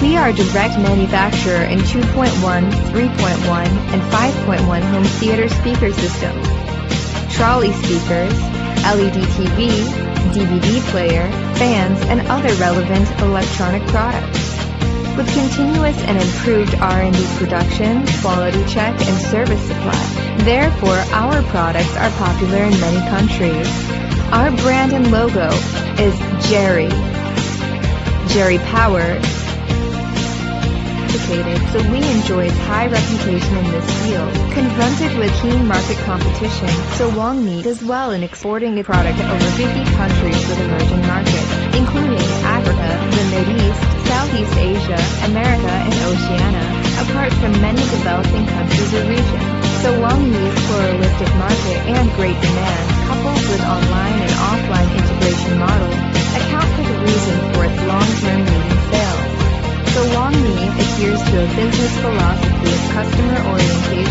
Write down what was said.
We are direct manufacturer in 2.1, 3.1, and 5.1 home theater speaker systems, trolley speakers, LED TV, DVD player, fans, and other relevant electronic products. With continuous and improved R&D production, quality check, and service supply. Therefore, our products are popular in many countries. Our brand and logo is Jerry Power. So we enjoy its high reputation in this field. Confronted with keen market competition, Sowangny does well in exporting its product to over 50 countries with emerging markets, including Africa, the Mideast, Southeast Asia, America, and Oceania, apart from many developing countries or regions. Sowangny's pluralistic market and great demand, coupled with online and offline integration model, account for the reason for its long-term leading sales. Sowangny adheres to a business philosophy of customer orientation